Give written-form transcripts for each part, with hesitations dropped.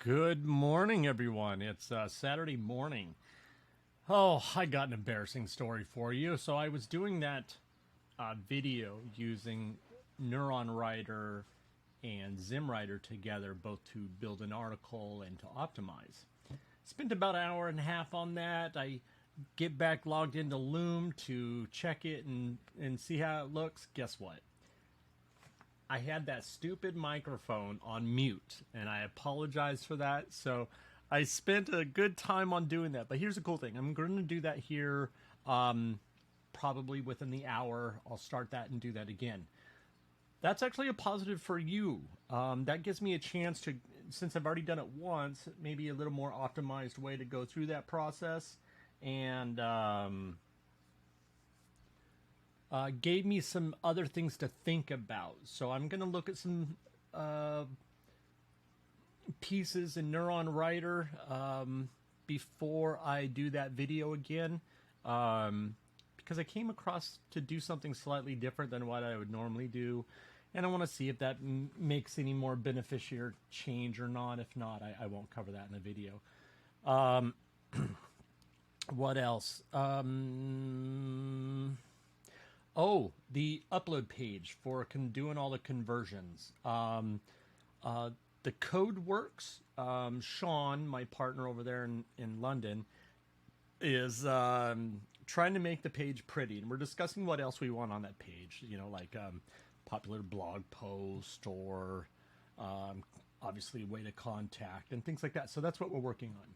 Good morning, everyone. It's Saturday morning. Oh, I got an embarrassing story for you. So I was doing that video using NeuronWriter and ZimmWriter together, both to build an article and to optimize. Spent about an hour and a half on that. I get back logged into Loom to check it and see how it looks. Guess what? I had that stupid microphone on mute, and I apologize for that. So I spent a good time on doing that. But here's the cool thing. I'm going to do that here probably within the hour. I'll start that and do that again. That's actually a positive for you. That gives me a chance to, since I've already done it once, maybe a little more optimized way to go through that process. And gave me some other things to think about. So I'm going to look at some pieces in NeuronWriter before I do that video again, because I came across to do something slightly different than what I would normally do, and I want to see if that makes any more beneficial change or not. If not, I won't cover that in the video. What else? Oh, the upload page for doing all the conversions. The code works. Sean, my partner over there in London, is trying to make the page pretty. And we're discussing what else we want on that page. You know, like popular blog post or obviously a way to contact and things like that. So that's what we're working on.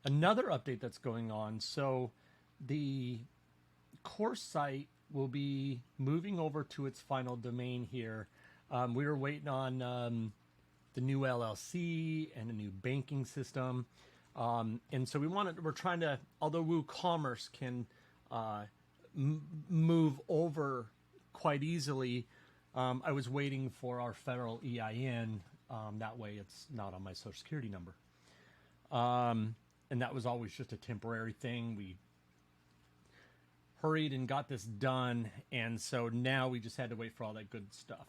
Another update that's going on. So the course site will be moving over to its final domain here. We were waiting on the new LLC and a new banking system. And so we're trying to, although WooCommerce can move over quite easily, I was waiting for our federal EIN. That way it's not on my social security number. And that was always just a temporary thing. We hurried and got this done, and so now we just had to wait for all that good stuff.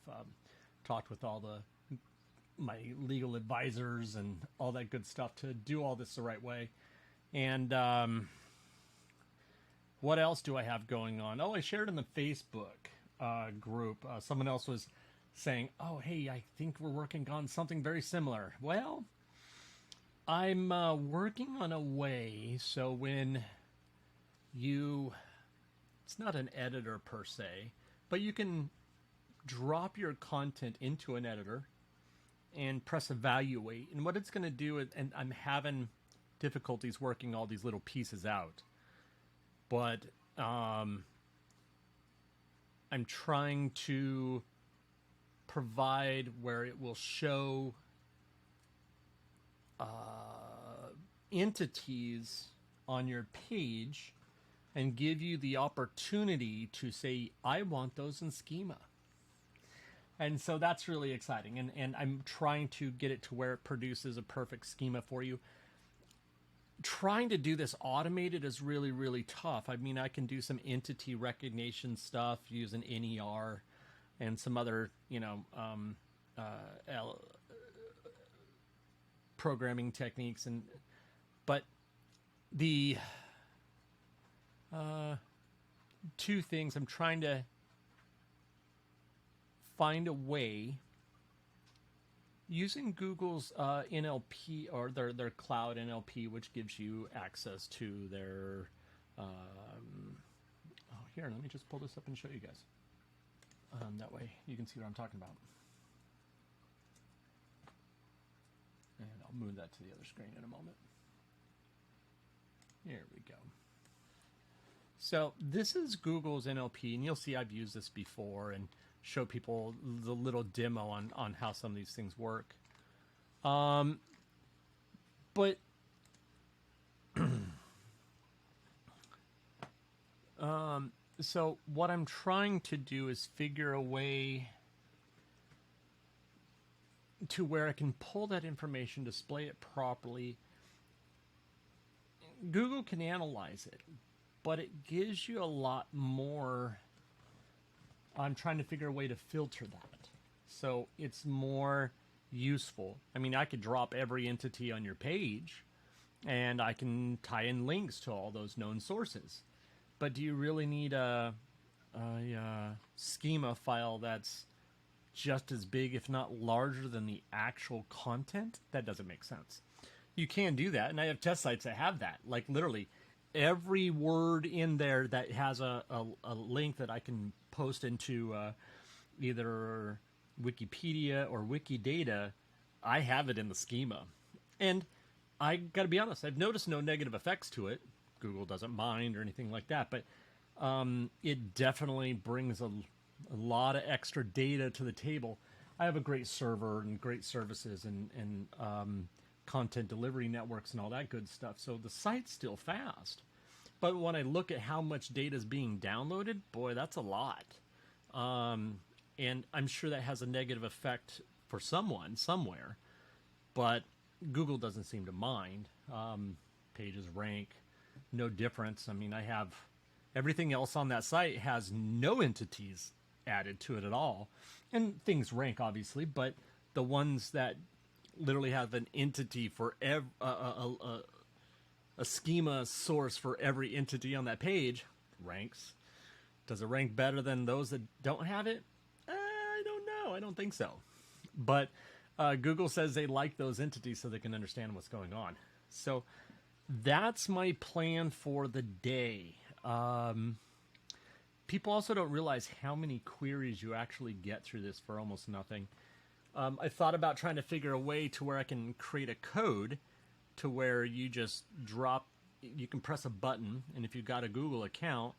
Talked with all my legal advisors and all that good stuff to do all this the right way. And what else do I have going on? Oh, I shared in the Facebook group. Someone else was saying, oh, hey, I think we're working on something very similar. Well, I'm working on a way so when it's not an editor per se, but you can drop your content into an editor and press evaluate. And what it's going to do is, and I'm having difficulties working all these little pieces out, but I'm trying to provide where it will show entities on your page and give you the opportunity to say, I want those in schema. And so that's really exciting. And I'm trying to get it to where it produces a perfect schema for you. Trying to do this automated is really, really tough. I mean, I can do some entity recognition stuff using NER and some other, programming techniques. But the two things, I'm trying to find a way using Google's NLP or their cloud NLP, which gives you access to their here, let me just pull this up and show you guys. That way you can see what I'm talking about. And I'll move that to the other screen in a moment. Here we go. So this is Google's NLP, and you'll see I've used this before and show people the little demo on how some of these things work. But so what I'm trying to do is figure a way to where I can pull that information, display it properly. Google can analyze it, but it gives you a lot more. I'm trying to figure a way to filter that. So it's more useful. I mean, I could drop every entity on your page, and I can tie in links to all those known sources. But do you really need a schema file that's just as big, if not larger, than the actual content? That doesn't make sense. You can do that, and I have test sites that have that. Like literally every word in there that has a link that I can post into either Wikipedia or Wikidata, I have it in the schema. And I got to be honest, I've noticed no negative effects to it. Google doesn't mind or anything like that, but it definitely brings a lot of extra data to the table. I have a great server and great services and content delivery networks and all that good stuff. So the site's still fast. But when I look at how much data is being downloaded, boy, that's a lot. And I'm sure that has a negative effect for someone somewhere. But Google doesn't seem to mind. Pages rank, no difference. I mean, I have everything else on that site has no entities added to it at all. And things rank, obviously, but the ones that literally have an entity for a schema source for every entity on that page ranks. Does it rank better than those that don't have it? I don't know. I don't think so. But Google says they like those entities so they can understand what's going on. So that's my plan for the day. People also don't realize how many queries you actually get through this for almost nothing. I thought about trying to figure a way to where I can create a code to where you just you can press a button, and if you've got a Google account,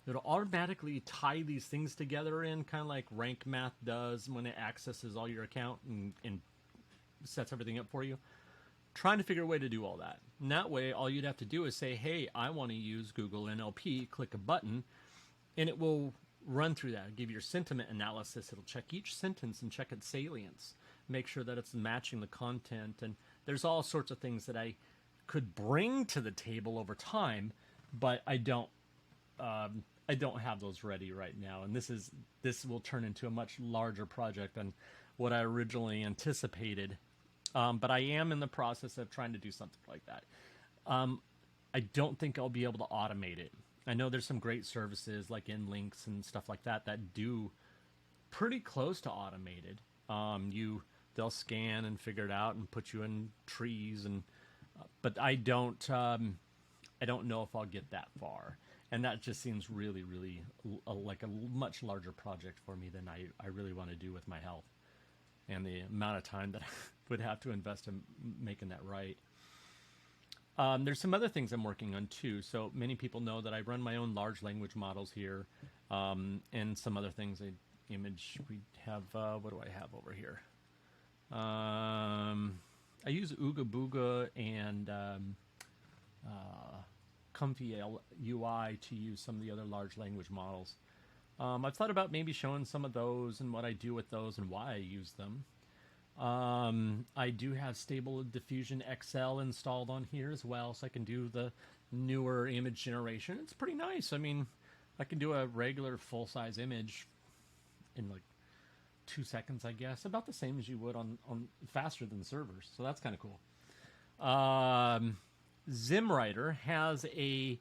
it'll automatically tie these things together in kind of like Rank Math does when it accesses all your account and sets everything up for you. Trying to figure a way to do all that. And that way, all you'd have to do is say, hey, I want to use Google NLP, click a button, and it will run through that. It'll give you your sentiment analysis. It'll check each sentence and check its salience, make sure that it's matching the content. And there's all sorts of things that I could bring to the table over time, but I don't have those ready right now. And this will turn into a much larger project than what I originally anticipated. But I am in the process of trying to do something like that. I don't think I'll be able to automate it. I know there's some great services like InLinks and stuff like that that do pretty close to automated. They'll scan and figure it out and put you in trees, but I don't know if I'll get that far. And that just seems really, really like a much larger project for me than I really want to do with my health and the amount of time that I would have to invest in making that right. There's some other things I'm working on too. So many people know that I run my own large language models here, and some other things. We have, what do I have over here? I use Ooga Booga and Comfy UI to use some of the other large language models. I've thought about maybe showing some of those and what I do with those and why I use them. I do have Stable Diffusion XL installed on here as well, so I can do the newer image generation. It's pretty nice. I mean, I can do a regular full-size image in like 2 seconds, I guess. About the same as you would on faster than servers, so that's kind of cool. ZimmWriter has a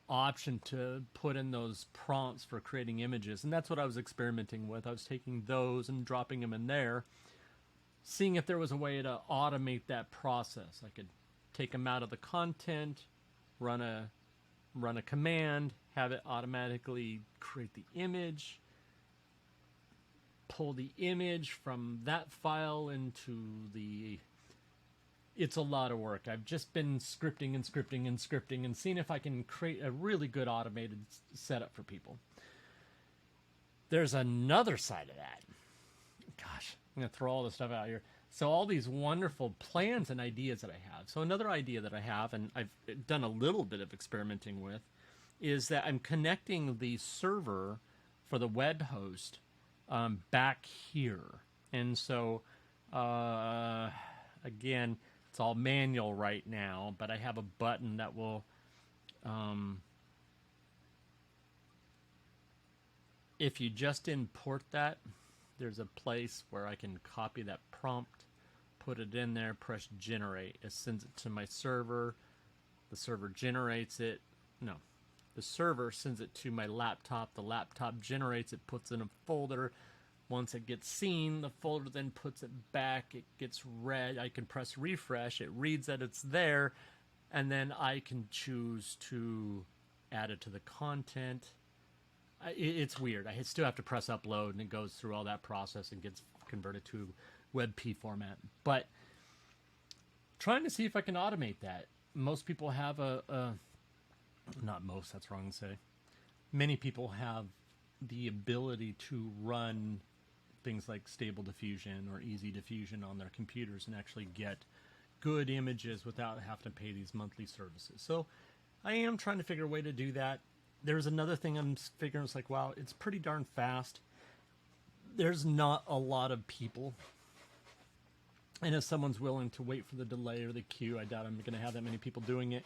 option to put in those prompts for creating images, and that's what I was experimenting with. I was taking those and dropping them in there, seeing if there was a way to automate that process. I could take them out of the content, run a command, have it automatically create the image, pull the image from that file into the... It's a lot of work. I've just been scripting and seeing if I can create a really good automated setup for people. There's another side of that. Gosh, I'm going to throw all this stuff out here. So all these wonderful plans and ideas that I have. So another idea that I have, and I've done a little bit of experimenting with, is that I'm connecting the server for the web host back here. And so, again, it's all manual right now, but I have a button that will, if you just import that, there's a place where I can copy that prompt put it in there, press generate. It sends it to my server. The server generates it. No, the server sends it to my laptop. The laptop generates it, puts it in a folder. Once it gets seen, the folder then puts it back. It gets read. I can press refresh. It reads that it's there, and then I can choose to add it to the content. It's weird. I still have to press upload, and it goes through all that process and gets converted to WebP format. But trying to see if I can automate that. Most people have not most, that's wrong to say. Many people have the ability to run things like Stable Diffusion or Easy Diffusion on their computers and actually get good images without having to pay these monthly services. So I am trying to figure a way to do that. There's another thing I'm figuring. It's like, wow, it's pretty darn fast. There's not a lot of people. And if someone's willing to wait for the delay or the queue, I doubt I'm going to have that many people doing it.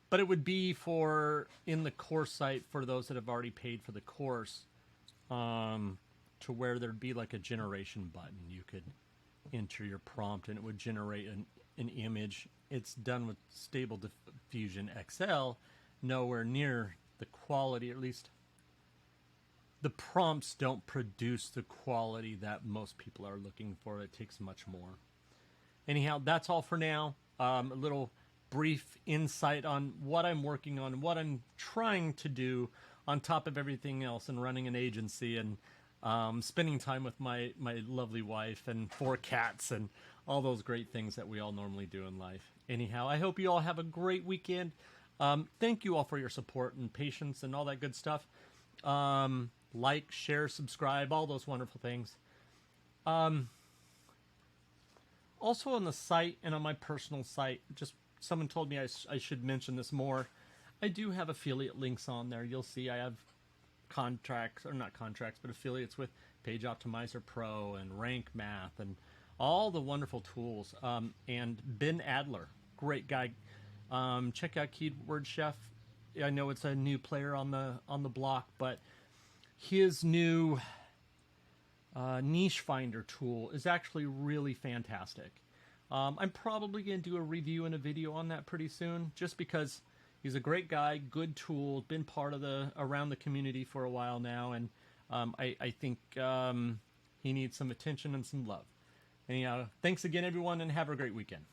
But it would be for in the course site for those that have already paid for the course, to where there'd be like a generation button. You could enter your prompt and it would generate an image. It's done with Stable Diffusion XL, nowhere near the quality, at least the prompts don't produce the quality that most people are looking for. It takes much more. Anyhow, that's all for now. A little brief insight on what I'm working on, what I'm trying to do on top of everything else and running an agency and spending time with my lovely wife and 4 cats and all those great things that we all normally do in life. Anyhow, I hope you all have a great weekend. Thank you all for your support and patience and all that good stuff. Like, share, subscribe, all those wonderful things. Also on the site and on my personal site, just someone told me I should mention this more. I do have affiliate links on there. You'll see I have contracts, or not contracts, but affiliates with Page Optimizer Pro and Rank Math and all the wonderful tools. And Ben Adler, great guy. Check out Keyword Chef. I know it's a new player on the block, but his new niche finder tool is actually really fantastic. I'm probably going to do a review and a video on that pretty soon, just because he's a great guy, good tool, been part of around the community for a while now, and I think he needs some attention and some love. Anyhow, thanks again, everyone, and have a great weekend.